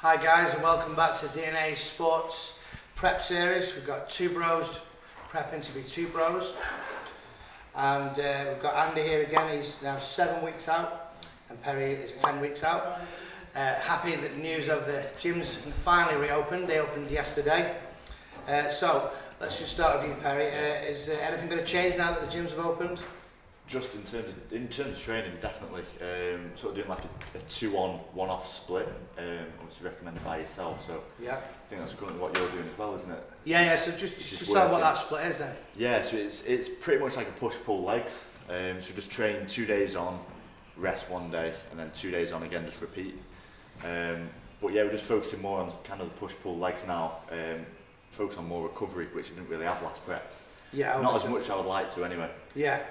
Hi guys, and welcome back to DNA Sports Prep Series. We've got two bros prepping to be two bros, and we've got Andy here again. He's now 7 weeks out and Perry is 10 weeks out. Happy that the news of the gyms finally reopened. They opened yesterday. So let's just start with you, Perry. Is anything going to change now that the gyms have opened? Just in terms of training, definitely. Sort of doing like a 2-on, 1-off split. Obviously recommended by yourself. So yeah, I think that's currently what you're doing as well, isn't it? Yeah. So just tell what that split is then. Yeah. So it's pretty much like a push-pull legs. So just train 2 days on, rest 1 day, and then 2 days on again, just repeat. But yeah, we're just focusing more on kind of the push-pull legs now. Focus on more recovery, which I didn't really have last prep. Yeah. Not as much as I would like to anyway. Yeah.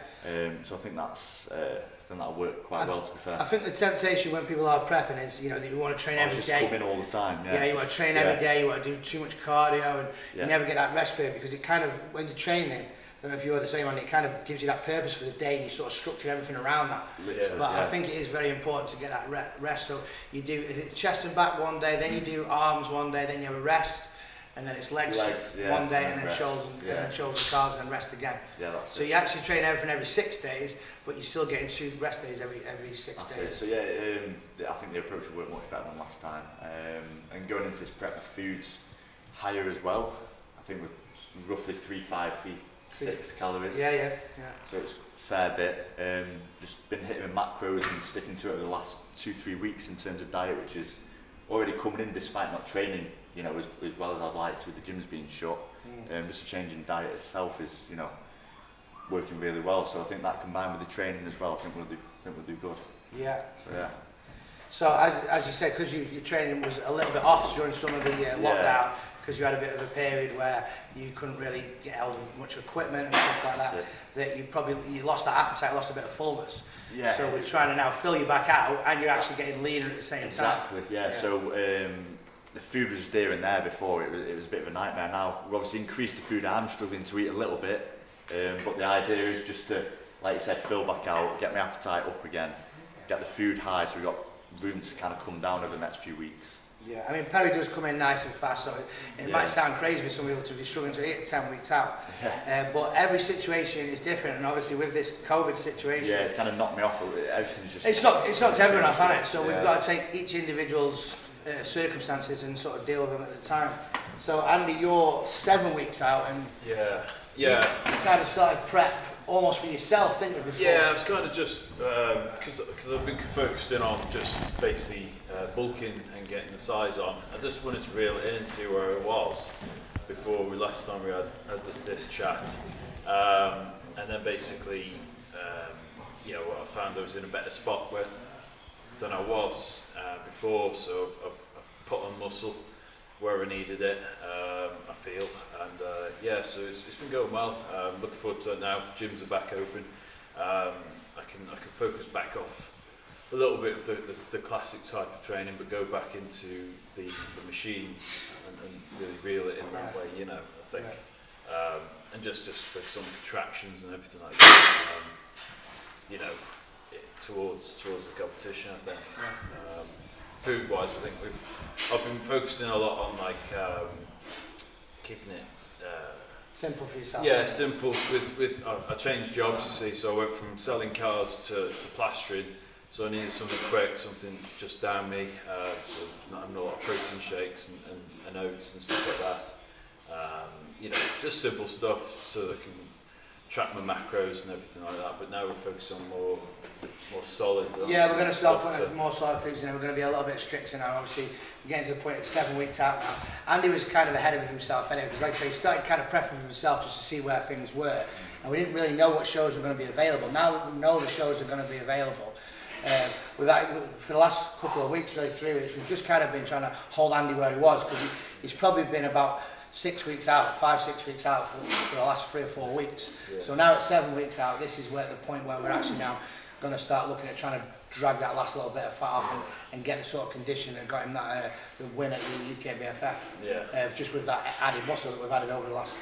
So I think that'll work quite well, to be fair. I think the temptation when people are prepping is, you know, that you want to train every day. Just come in all the time. Yeah. You want to train every day. You want to do too much cardio, and yeah. you never get that rest period, because it kind of, when you're training, I don't know if you're the same one, it kind of gives you that purpose for the day, and you sort of structure everything around that. Literally, but I think it is very important to get that rest. So you do chest and back 1 day, then you do arms 1 day, then you have a rest. And then it's legs yeah, 1 day, and then rest. shoulders, and then shoulders and calves, and then rest again. Yeah, that's so it. You actually train everything every 6 days, but you're still getting 2 rest days every 6 days. It. So yeah, I think the approach will work much better than last time. And going into this prep, the food's higher as well. I think we're roughly 356 calories. Yeah. So it's a fair bit. Just been hitting the macros and sticking to it over the last 2-3 weeks in terms of diet, which is already coming in despite not training, you know, as well as I'd like to, with the gyms being shut. Just a change in diet itself is, you know, working really well. So I think that combined with the training as well, I think we'll do good. Yeah. So yeah. So as you said, because your training was a little bit off during some of the lockdown, because you had a bit of a period where you couldn't really get hold of much equipment and stuff like that, that you lost that appetite, lost a bit of fullness. Yeah. So we're trying to now fill you back out, and you're actually getting leaner at the same time. Exactly. Yeah. So the food was there and there before. It was a bit of a nightmare. Now we've obviously increased the food. I'm struggling to eat a little bit, but the idea is just to, like you said, fill back out, get my appetite up again, get the food high, so we've got room to kind of come down over the next few weeks. Yeah, I mean, Perry does come in nice and fast, so it might sound crazy for some people to be struggling to eat 10 weeks out. But every situation is different, and obviously with this COVID situation, it's kind of knocked me off. Everything's just it's knocked everyone off, hasn't it? So we've got to take each individual's circumstances and sort of deal with them at the time. So Andy, you're 7 weeks out, and you kind of started prep almost for yourself, didn't you? Before? Yeah, I was kind of just because I've been focusing on just basically bulking and getting the size on. I just wanted to reel it in and see where it was before last time we had this chat, and then basically, I found I was in a better spot than I was before. So I've put on muscle where I needed it, I feel, and so it's been going well. Looking forward to it now. Gyms are back open. I can focus back off a little bit of the classic type of training, but go back into the machines and really reel it in that way, you know, I think. And just for some contractions and everything like that, towards the competition, I think. Food wise, I think I've been focusing a lot on keeping it simple for yourself. Yeah, simple. With I changed jobs, you see, so I went from selling cars to plastering. So I needed something quick, something just down me. So I'm not a lot of protein shakes and oats and stuff like that. Just simple stuff so that I can track my macros and everything like that. But now we're focused on more solid. Yeah, we're going to start putting more solid foods in. We're going to be a little bit stricter now. Obviously, we're getting to the point at 7 weeks out now. Andy was kind of ahead of himself anyway, because like I say, he started kind of prepping himself just to see where things were. And we didn't really know what shows were going to be available. Now that we know the shows are going to be available, for the last couple of weeks, really 3 weeks, we've just kind of been trying to hold Andy where he was, because he's probably been about 6 weeks out, 5-6 weeks out for the last 3 or 4 weeks. Yeah. So now at 7 weeks out, this is the point where we're actually now going to start looking at trying to drag that last little bit of fat off and get the sort of condition that got him that the win at the UK BFF. Just with that added muscle that we've added over the last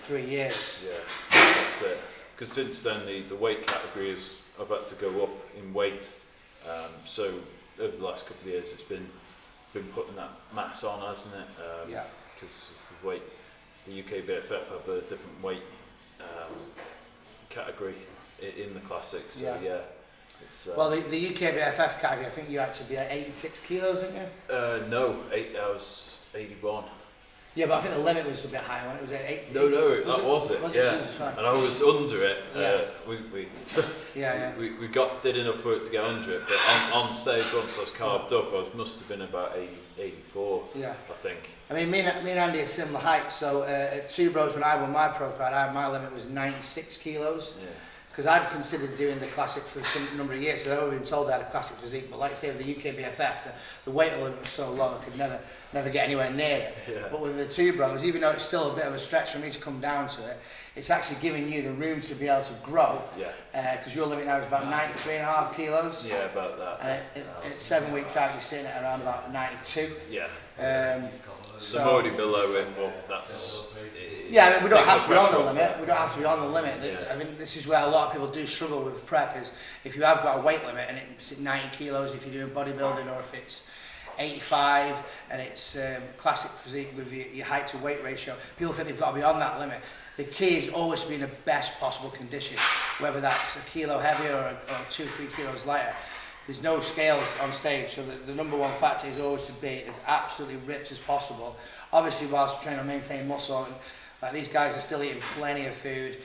3 years. Yeah, that's it. Because since then the weight categories I've had to go up in weight. So over the last couple of years, it's been been putting that mass on, hasn't it? Yeah. Because the weight, the UK BFF have a different weight category in the classics. So yeah. It's, well, the UK BFF category, I think you had to be at 86 kilos, didn't you? No, I was 81. Yeah, but I think the limit was a bit higher when it was at 8. No, that was it. Yeah, and I was under it. We did enough for it to get under it, but on stage once I was carved up, I must have been about 84. Yeah, I think. I mean, me and Andy are similar height, so at Two Bros when I won my pro card, my limit was 96 kilos. Yeah. Because I'd considered doing the classic for some number of years, so I'd already been told I had a classic physique, but like I say, with the UK BFF, the weight limit was so low I could never get anywhere near it. Yeah. But with the Two Bros, even though it's still a bit of a stretch for me to come down to it, it's actually giving you the room to be able to grow. Yeah. Because your limit now is about 93.5 kilos. Yeah, about that. And at 7 weeks out, you're sitting at around about 92. Yeah. So I'm already below it, well, that's... Yeah, I mean, we don't have to be on the limit. We don't have to be on the limit. Yeah. I mean, this is where a lot of people do struggle with prep. Is if you have got a weight limit and it's at 90 kilos if you're doing bodybuilding, or if it's 85 and it's classic physique with your height to weight ratio, people think they've got to be on that limit. The key is always to be in the best possible condition, whether that's a kilo heavier or 2 or 3 kilos lighter. There's no scales on stage, so the number one factor is always to be as absolutely ripped as possible. Obviously, whilst trying to maintain muscle, and like these guys are still eating plenty of food.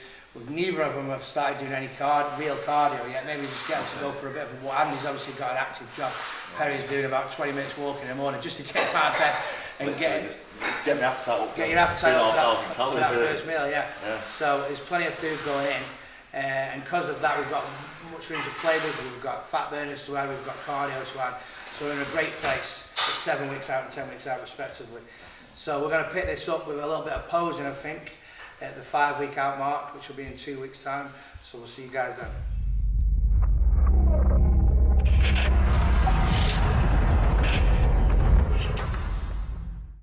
Neither of them have started doing any real cardio yet. Maybe just get them to go for a bit of a walk. Andy's obviously got an active job. Perry's doing about 20 minutes walking in the morning just to get him out of bed and get my appetite up. Get your appetite up for that first meal, yeah. So there's plenty of food going in, and because of that, we've got much room to play with. We've got fat burners to add, we've got cardio to add. So we're in a great place at 7 weeks out and 10 weeks out respectively. So we're going to pick this up with a little bit of posing, I think, at the 5 week out mark, which will be in 2 weeks time. So we'll see you guys then.